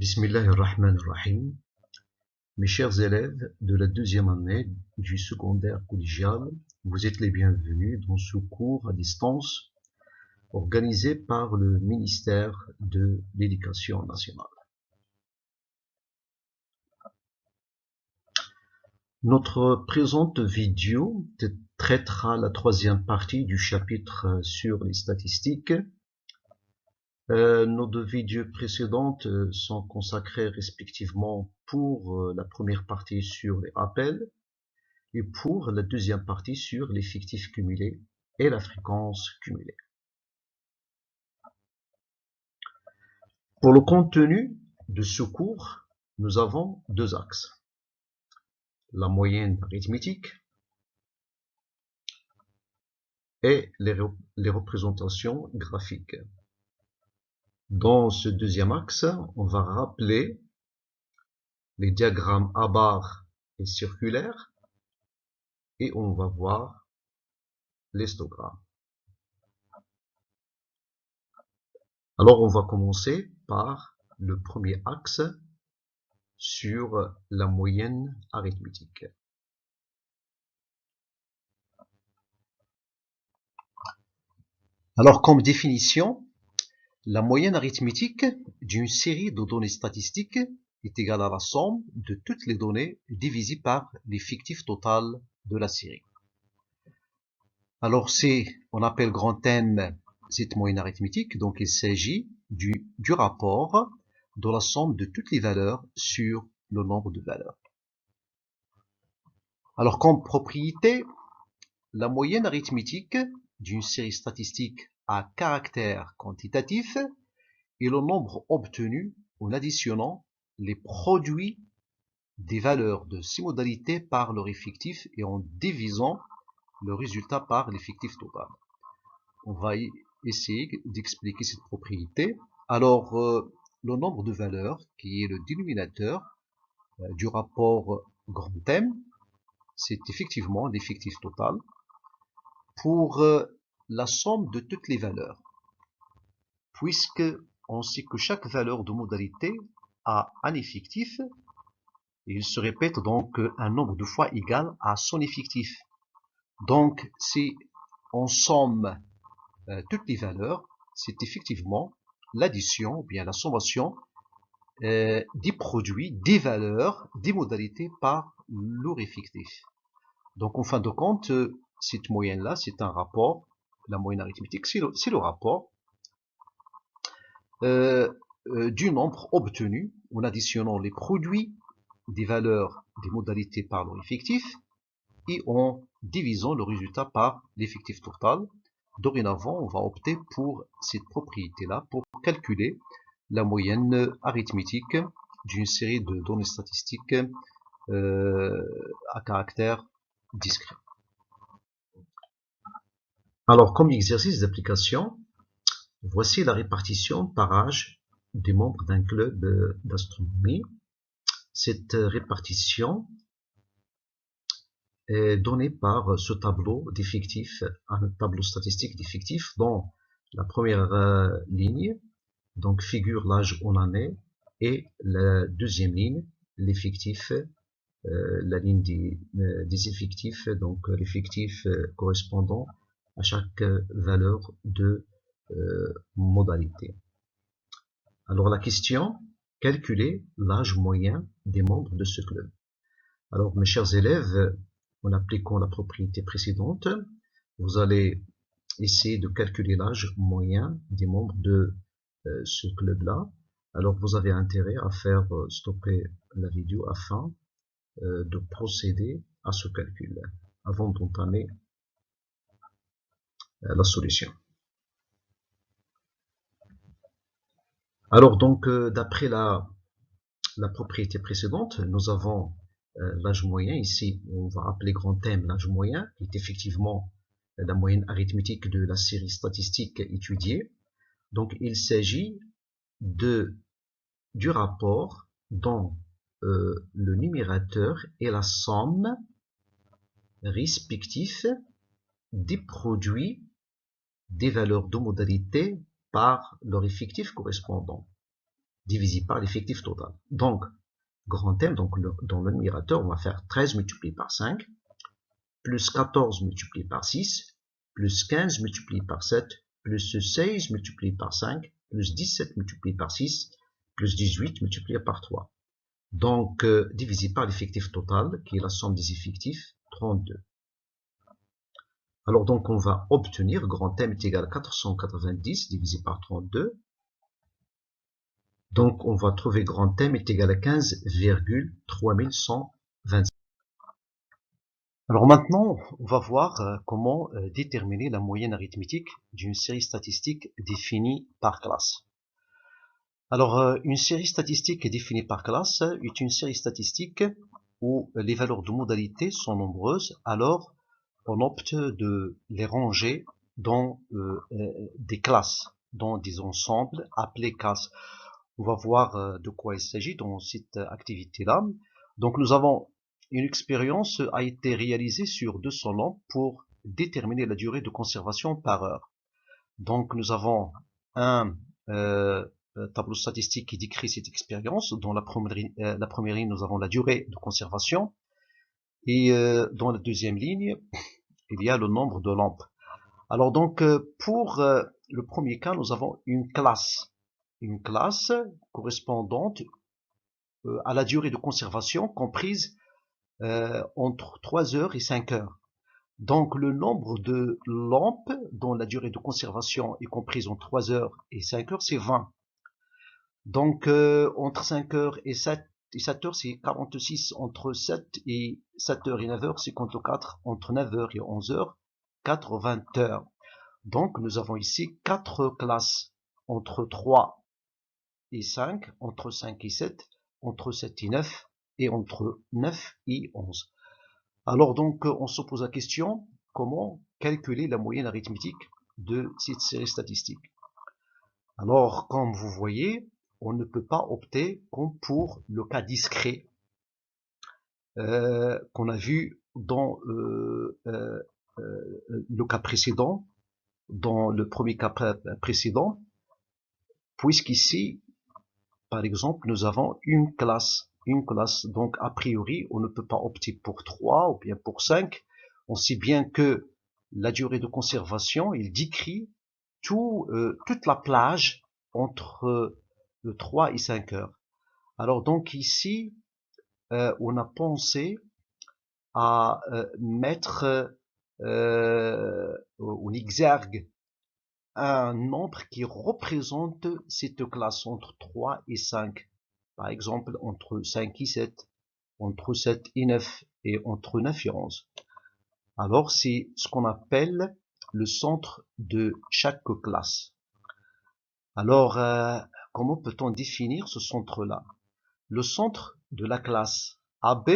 Bismillahirrahmanirrahim. Mes chers élèves de la deuxième année du secondaire collégial, vous êtes les bienvenus dans ce cours à distance organisé par le ministère de l'Éducation nationale. Notre présente vidéo traitera la troisième partie du chapitre sur les statistiques. Nos deux vidéos précédentes sont consacrées respectivement pour la première partie sur les appels et pour la deuxième partie sur l'effectif cumulé et la fréquence cumulée. Pour le contenu de ce cours, nous avons deux axes. La moyenne arithmétique et les représentations graphiques. Dans ce deuxième axe, on va rappeler les diagrammes à barres et circulaires et on va voir l'histogramme. Alors on va commencer par le premier axe sur la moyenne arithmétique. Alors comme définition, la moyenne arithmétique d'une série de données statistiques est égale à la somme de toutes les données divisées par l'effectif total de la série. Alors on appelle grand M cette moyenne arithmétique, donc il s'agit du rapport de la somme de toutes les valeurs sur le nombre de valeurs. Alors comme propriété, la moyenne arithmétique d'une série statistique à caractère quantitatif est le nombre obtenu en additionnant les produits des valeurs de ces modalités par leur effectif et en divisant le résultat par l'effectif total. On va essayer d'expliquer cette propriété. Alors, le nombre de valeurs, qui est le dénominateur du rapport grand M, c'est effectivement l'effectif total pour la somme de toutes les valeurs, puisque on sait que chaque valeur de modalité a un effectif, et il se répète donc un nombre de fois égal à son effectif. Donc, si on somme toutes les valeurs, c'est effectivement l'addition, ou bien la sommation des produits, des valeurs, des modalités par leur effectif. Donc, en fin de compte, cette moyenne-là, c'est un rapport, la moyenne arithmétique, c'est le rapport du nombre obtenu en additionnant les produits des valeurs des modalités par leur effectif et en divisant le résultat par l'effectif total. Dorénavant, on va opter pour cette propriété-là pour calculer la moyenne arithmétique d'une série de données statistiques à caractère discret. Alors, comme exercice d'application, voici la répartition par âge des membres d'un club d'astronomie. Cette répartition est donnée par ce tableau d'effectifs, un tableau statistique d'effectifs dont la première ligne donc figure l'âge en année et la deuxième ligne l'effectif, la ligne des effectifs, donc l'effectif correspondant à chaque valeur de modalité. Alors la question, calculer l'âge moyen des membres de ce club. Alors mes chers élèves, en appliquant la propriété précédente, vous allez essayer de calculer l'âge moyen des membres de ce club-là. Alors vous avez intérêt à faire stopper la vidéo afin de procéder à ce calcul avant d'entamer la solution. Alors donc d'après la propriété précédente, nous avons l'âge moyen. Ici on va appeler grand M l'âge moyen, qui est effectivement la moyenne arithmétique de la série statistique étudiée. Donc il s'agit du rapport dont le numérateur est la somme respective des produits des valeurs de modalité par leur effectif correspondant. divisé par l'effectif total. Donc, grand M, donc dans le numérateur, on va faire 13 multiplié par 5, plus 14 multiplié par 6, plus 15 multiplié par 7, plus 16 multiplié par 5, plus 17 multiplié par 6, plus 18 multiplié par 3. Donc, divisé par l'effectif total, qui est la somme des effectifs, 32. Alors, donc, on va obtenir grand M est égal à 490 divisé par 32. Donc, on va trouver grand M est égal à 15,3125. Alors maintenant, on va voir comment déterminer la moyenne arithmétique d'une série statistique définie par classe. Alors, une série statistique définie par classe est une série statistique où les valeurs de modalité sont nombreuses, alors on opte de les ranger dans des classes, dans des ensembles appelés classes. On va voir de quoi il s'agit dans cette activité-là. Donc nous avons une expérience a été réalisée sur 200 lampes pour déterminer la durée de conservation par heure. Donc nous avons un tableau statistique qui décrit cette expérience. Dans la première ligne, nous avons la durée de conservation. Et dans la deuxième ligne, il y a le nombre de lampes. Alors donc, pour le premier cas, nous avons une classe. Une classe correspondante à la durée de conservation comprise entre 3 heures et 5 heures. Donc le nombre de lampes dont la durée de conservation est comprise entre 3 heures et 5 heures, c'est 20. Donc entre 5 heures et 7 heures, c'est 46. Entre 7 et 7 heures et 9 heures, c'est 54. Entre 9 heures et 11 heures, 80 heures. Donc nous avons ici 4 classes entre 3 et 5, entre 5 et 7, entre 7 et 9 et entre 9 et 11. Alors donc, on se pose la question, comment calculer la moyenne arithmétique de cette série statistique? Alors, comme vous voyez, on ne peut pas opter comme pour le cas discret qu'on a vu dans le cas précédent, dans le premier cas précédent, puisqu'ici, par exemple, nous avons une classe. Donc, a priori, on ne peut pas opter pour 3 ou bien pour 5. On sait bien que la durée de conservation, il décrit toute la plage entre 3 et 5 heures. Alors, donc ici, on a pensé à mettre en exergue un nombre qui représente cette classe entre 3 et 5. Par exemple, entre 5 et 7, entre 7 et 9, et entre 9 et 11. Alors, c'est ce qu'on appelle le centre de chaque classe. Alors, comment peut-on définir ce centre-là? Le centre de la classe AB,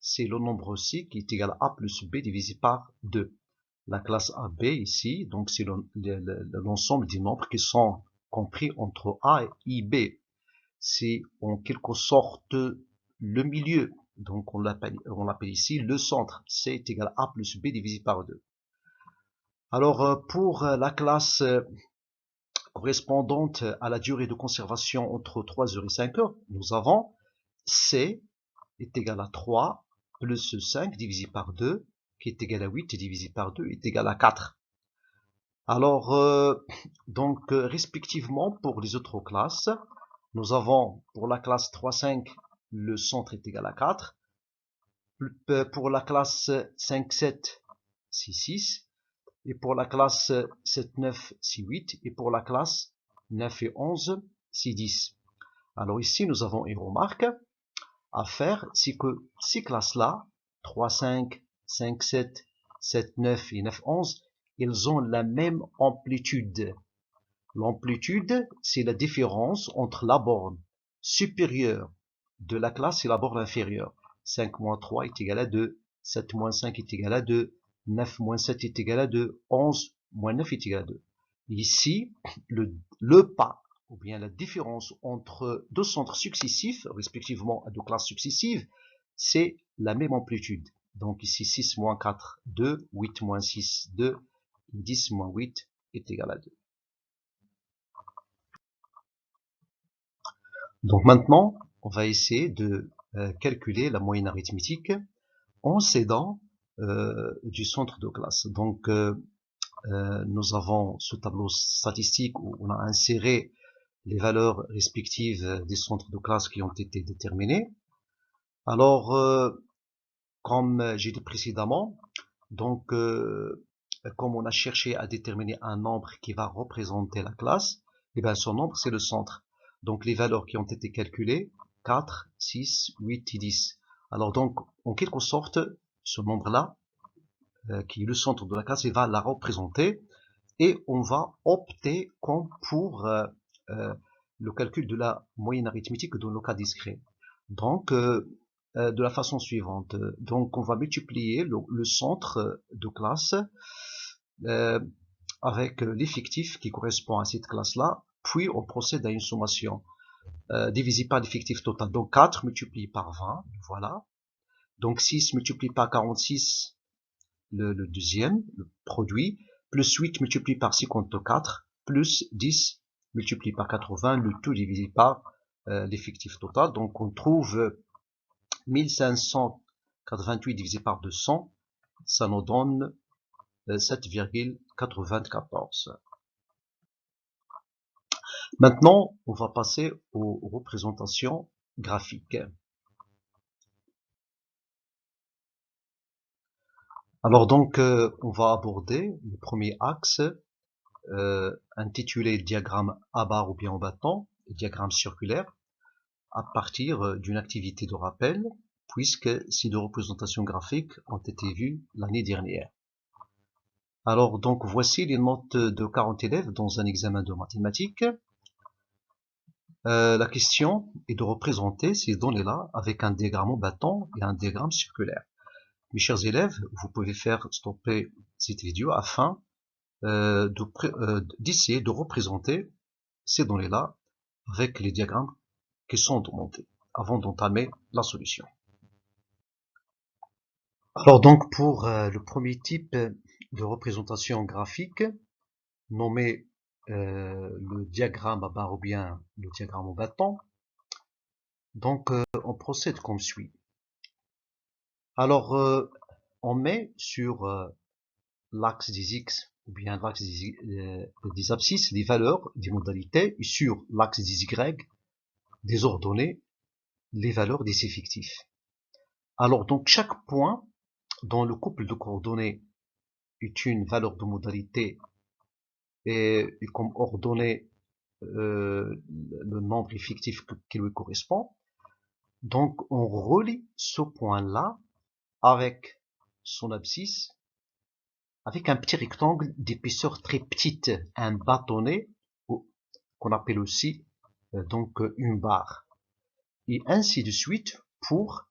c'est le nombre C qui est égal à A plus B divisé par 2. La classe AB ici, donc c'est l'ensemble des nombres qui sont compris entre A et B. C'est en quelque sorte le milieu. Donc on l'appelle ici le centre. C est égal à A plus B divisé par 2. Alors pour la classe correspondante à la durée de conservation entre 3 heures et 5 heures, nous avons C est égal à 3 plus 5 divisé par 2, qui est égal à 8 divisé par 2 est égal à 4. Alors, respectivement, pour les autres classes, nous avons pour la classe 3,5, le centre est égal à 4. Pour la classe 5,7, c'est 6. Et pour la classe 7,9, c'est 8. Et pour la classe 9 et 11, c'est 10. Alors ici, nous avons une remarque à faire, c'est que ces classes-là, 3,5, 5,7, 7,9 et 9,11, ils ont la même amplitude. L'amplitude, c'est la différence entre la borne supérieure de la classe et la borne inférieure. 5 moins 3 est égal à 2, 7 moins 5 est égal à 2, 9 moins 7 est égal à 2, 11 moins 9 est égal à 2. Ici, le pas, ou bien la différence entre deux centres successifs, respectivement à deux classes successives, c'est la même amplitude. Donc ici, 6 moins 4, 2, 8 moins 6, 2, 10 moins 8 est égal à 2. Donc maintenant, on va essayer de calculer la moyenne arithmétique en s'aidant du centre de classe. Donc nous avons ce tableau statistique où on a inséré les valeurs respectives des centres de classe qui ont été déterminés. Alors, comme j'ai dit précédemment, donc comme on a cherché à déterminer un nombre qui va représenter la classe, et bien son nombre c'est le centre. Donc les valeurs qui ont été calculées, 4, 6, 8 et 10. Alors donc, en quelque sorte, ce nombre-là, qui est le centre de la classe, il va la représenter, et on va opter comme pour le calcul de la moyenne arithmétique dans le cas discret. Donc, de la façon suivante. Donc, on va multiplier le centre de classe euh, avec l'effectif qui correspond à cette classe-là, puis on procède à une sommation divisée par l'effectif total. Donc, 4 multiplié par 20, voilà. Donc, 6 multiplié par 46, le deuxième, le produit, plus 8 multiplié par 54, plus 10 multiplié par 80, le tout divisé par l'effectif total. Donc on trouve 1588 divisé par 200, ça nous donne 7,94. Maintenant, on va passer aux représentations graphiques. Alors donc, on va aborder le premier axe intitulé diagramme à barre ou bien en bâton, diagramme circulaire, à partir d'une activité de rappel, puisque ces deux représentations graphiques ont été vues l'année dernière. Alors donc voici les notes de 40 élèves dans un examen de mathématiques. La question est de représenter ces données-là avec un diagramme en bâton et un diagramme circulaire. Mes chers élèves, vous pouvez faire stopper cette vidéo afin d'essayer de représenter ces données-là avec les diagrammes qui sont demandés avant d'entamer la solution. Alors donc pour le premier type de représentation graphique, nommé le diagramme à barre ou bien le diagramme au bâton, donc on procède comme suit. Alors on met sur l'axe des x ou bien l'axe des abscisses les valeurs des modalités et sur l'axe des y des ordonnées les valeurs des effectifs. Alors donc chaque point dans le couple de coordonnées est une valeur de modalité et comme ordonnée le nombre effectif qui lui correspond. Donc on relie ce point-là avec son abscisse avec un petit rectangle d'épaisseur très petite, un bâtonnet qu'on appelle aussi donc une barre. Et ainsi de suite pour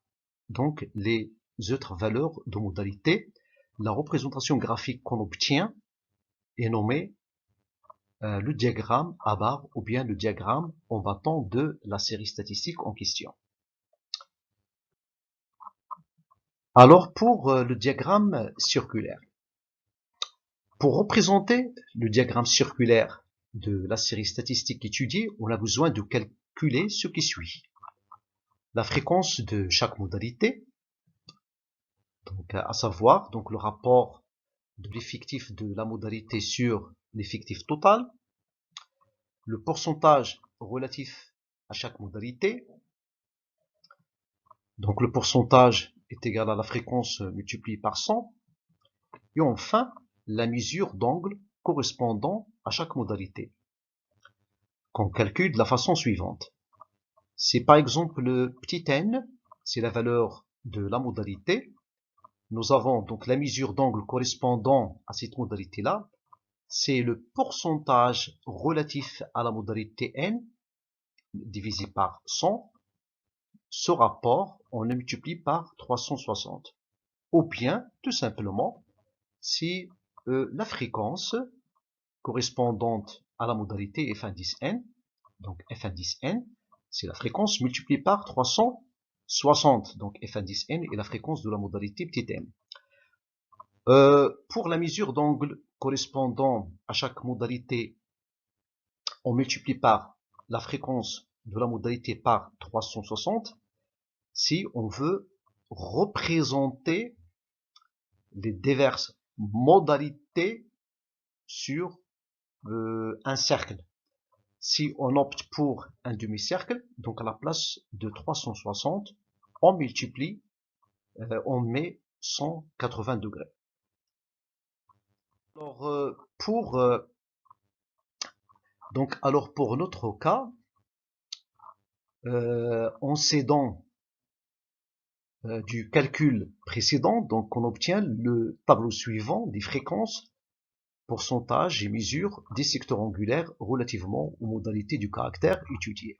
donc les autres valeurs de modalité. La représentation graphique qu'on obtient est nommée le diagramme à barre ou bien le diagramme en bâton de la série statistique en question. Alors pour le diagramme circulaire. Pour représenter le diagramme circulaire de la série statistique étudiée, on a besoin de calculer ce qui suit. La fréquence de chaque modalité, donc à savoir donc le rapport de l'effectif de la modalité sur l'effectif total, le pourcentage relatif à chaque modalité, donc le pourcentage est égal à la fréquence multipliée par 100, et enfin la mesure d'angle correspondant à chaque modalité, qu'on calcule de la façon suivante. C'est par exemple le petit n, c'est la valeur de la modalité. Nous avons donc la mesure d'angle correspondant à cette modalité-là, c'est le pourcentage relatif à la modalité n divisé par 100. Ce rapport, on le multiplie par 360. Ou bien, tout simplement, si la fréquence correspondante à la modalité f1,10n, donc f1,10n, c'est la fréquence multipliée par 360, donc f1,10n est la fréquence de la modalité petit m. Pour la mesure d'angle correspondant à chaque modalité, on multiplie par la fréquence de la modalité par 360 si on veut représenter les diverses modalités sur un cercle. Si on opte pour un demi-cercle, donc à la place de 360, on multiplie, on met 180 degrés. Alors, pour notre cas, en s'aidant du calcul précédent, donc on obtient le tableau suivant des fréquences, pourcentage et mesure des secteurs angulaires relativement aux modalités du caractère étudié.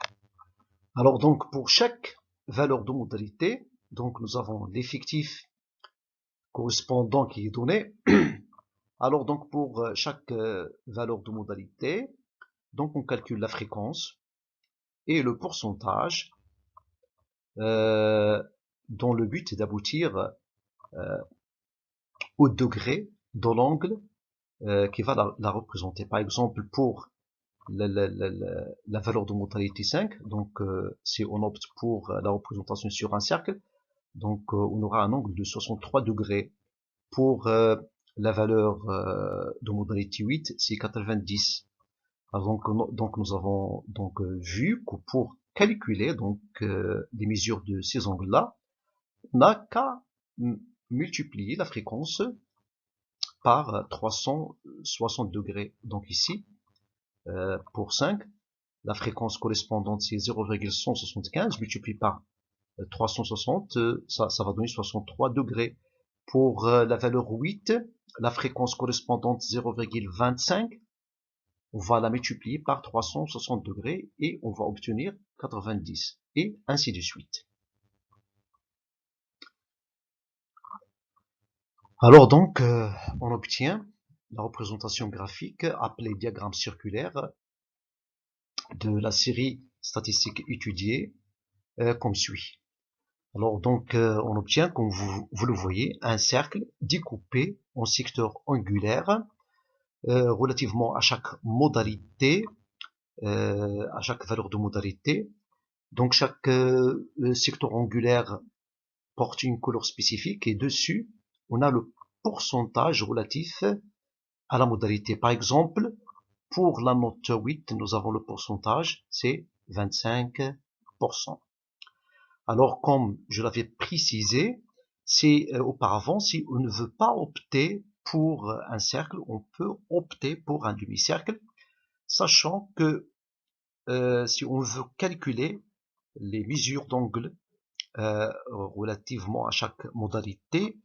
Alors donc pour chaque valeur de modalité, donc nous avons l'effectif correspondant qui est donné. Alors donc pour chaque valeur de modalité, donc on calcule la fréquence et le pourcentage dont le but est d'aboutir au degré de l'angle qui va la représenter. Par exemple, pour la valeur de modalité 5, donc si on opte pour la représentation sur un cercle, donc on aura un angle de 63 degrés. Pour la valeur de modalité 8, c'est 90. Alors, donc nous avons donc vu que pour calculer donc les mesures de ces angles-là, on n'a qu'à multiplier la fréquence par 360 degrés. Donc ici, pour 5, la fréquence correspondante c'est 0,175 multiplié par 360, ça va donner 63 degrés. Pour la valeur 8, la fréquence correspondante 0,25, on va la multiplier par 360 degrés et on va obtenir 90 et ainsi de suite. Alors donc, on obtient la représentation graphique appelée diagramme circulaire de la série statistique étudiée comme suit. Alors donc, on obtient, comme vous le voyez, un cercle découpé en secteurs angulaires relativement à chaque modalité, à chaque valeur de modalité. Donc chaque secteur angulaire porte une couleur spécifique et dessus, on a le pourcentage relatif à la modalité. Par exemple, pour la note 8, nous avons le pourcentage, c'est 25%. Alors, comme je l'avais précisé, c'est auparavant, si on ne veut pas opter pour un cercle, on peut opter pour un demi-cercle, sachant que si on veut calculer les mesures d'angle relativement à chaque modalité,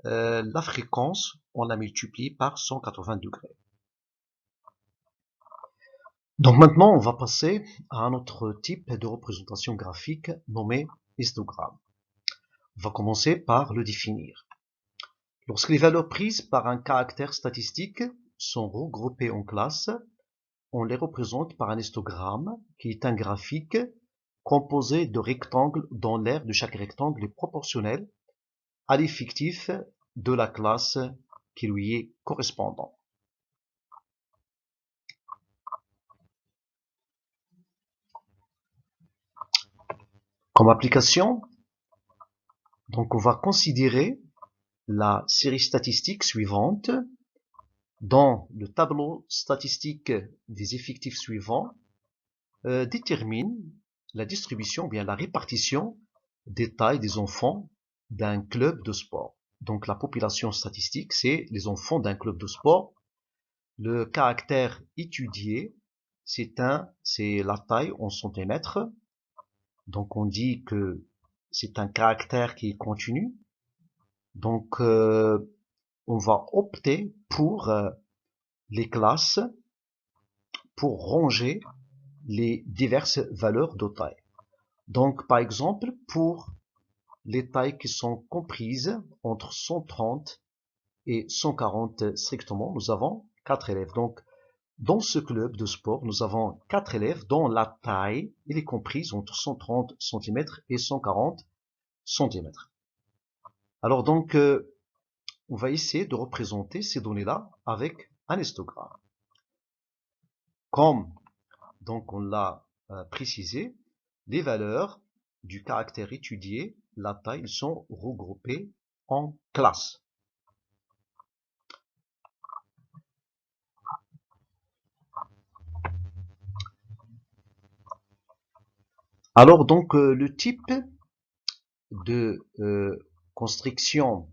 la fréquence, on la multiplie par 180 degrés. Donc maintenant, on va passer à un autre type de représentation graphique nommé histogramme. On va commencer par le définir. Lorsque les valeurs prises par un caractère statistique sont regroupées en classes, on les représente par un histogramme qui est un graphique composé de rectangles dont l'aire de chaque rectangle est proportionnelle à l'effectif de la classe qui lui est correspondant. Comme application, donc on va considérer la série statistique suivante dans le tableau statistique des effectifs suivants détermine la distribution, bien la répartition des tailles des enfants d'un club de sport. Donc la population statistique, c'est les enfants d'un club de sport. Le caractère étudié, c'est la taille en centimètres. Donc on dit que c'est un caractère qui est continu. Donc on va opter pour les classes pour ranger les diverses valeurs de taille. Donc par exemple pour les tailles qui sont comprises entre 130 et 140 strictement, nous avons 4 élèves. Donc dans ce club de sport, nous avons 4 élèves dont la taille est comprise entre 130 cm et 140 cm. Alors donc, on va essayer de représenter ces données-là avec un histogramme. Comme donc on l'a préciser les valeurs du caractère étudié, la taille, ils sont regroupés en classes. Alors donc le type de construction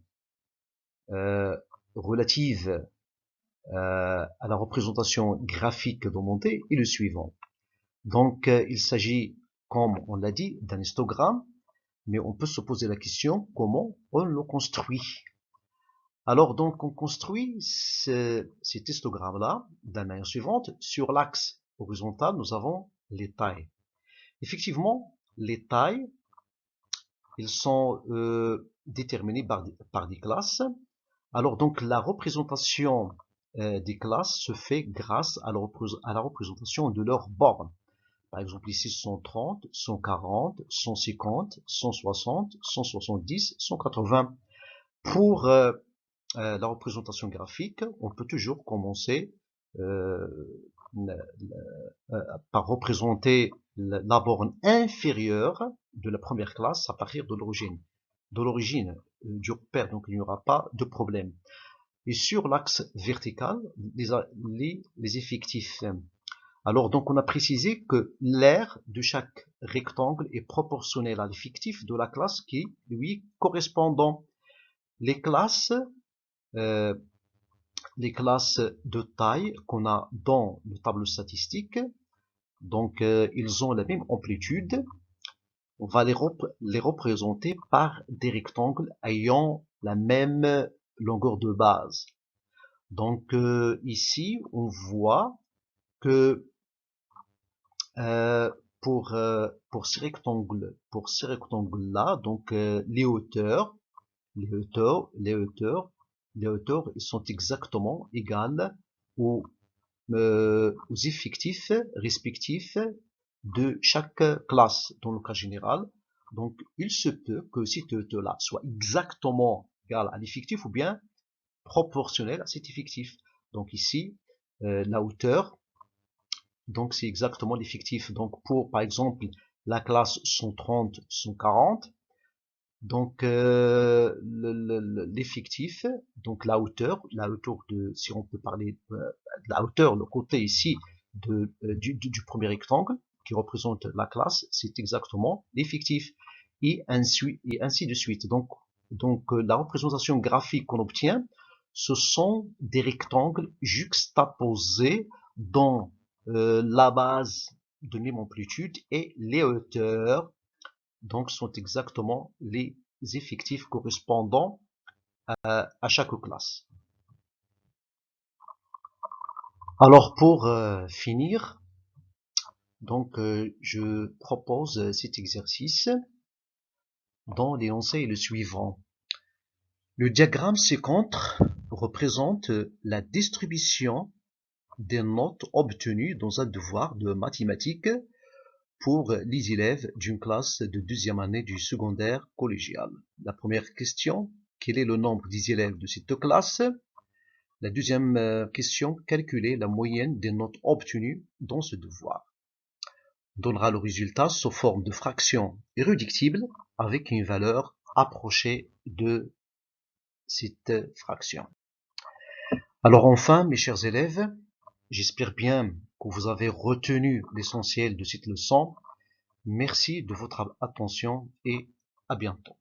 relative à la représentation graphique demandée est le suivant. Donc il s'agit, comme on l'a dit, d'un histogramme, mais on peut se poser la question comment on le construit. Alors donc on construit cet histogramme-là de la manière suivante. Sur l'axe horizontal, nous avons les tailles. Effectivement, les tailles, ils sont déterminés par des classes. Alors donc la représentation des classes se fait grâce à la représentation de leurs bornes. Par exemple ici 130, 140, 150, 160, 170, 180. Pour la représentation graphique, on peut toujours commencer par représenter la borne inférieure de la première classe à partir de l'origine. Du repère, donc il n'y aura pas de problème. Et sur l'axe vertical, les effectifs. Alors donc on a précisé que l'aire de chaque rectangle est proportionnel à l'effectif de la classe qui lui correspondant. Les classes de taille qu'on a dans le tableau statistique, donc ils ont la même amplitude. On va les représenter par des rectangles ayant la même longueur de base. Donc ici, on voit que pour ces rectangles-là, donc les hauteurs, ils sont exactement égales aux effectifs respectifs de chaque classe dans le cas général. Donc, il se peut que cet hauteur-là soit exactement égal à l'effectif ou bien proportionnel à cet effectif. Donc ici, la hauteur, donc c'est exactement l'effectif. Donc pour, par exemple, la classe 130, 140, donc l'effectif, donc la hauteur de, si on peut parler de la hauteur, le côté ici du premier rectangle qui représente la classe, c'est exactement l'effectif et ainsi de suite. Donc la représentation graphique qu'on obtient, ce sont des rectangles juxtaposés dans la base de même amplitude et les hauteurs donc sont exactement les effectifs correspondant à chaque classe. Alors pour finir, donc je propose cet exercice dont l'énoncé est le suivant. Le diagramme ci-contre représente la distribution des notes obtenues dans un devoir de mathématiques pour les élèves d'une classe de deuxième année du secondaire collégial. La première question, quel est le nombre des élèves de cette classe? La deuxième question, calculer la moyenne des notes obtenues dans ce devoir. On donnera le résultat sous forme de fraction irréductible avec une valeur approchée de cette fraction. Alors enfin, mes chers élèves, j'espère bien que vous avez retenu l'essentiel de cette leçon. Merci de votre attention et à bientôt.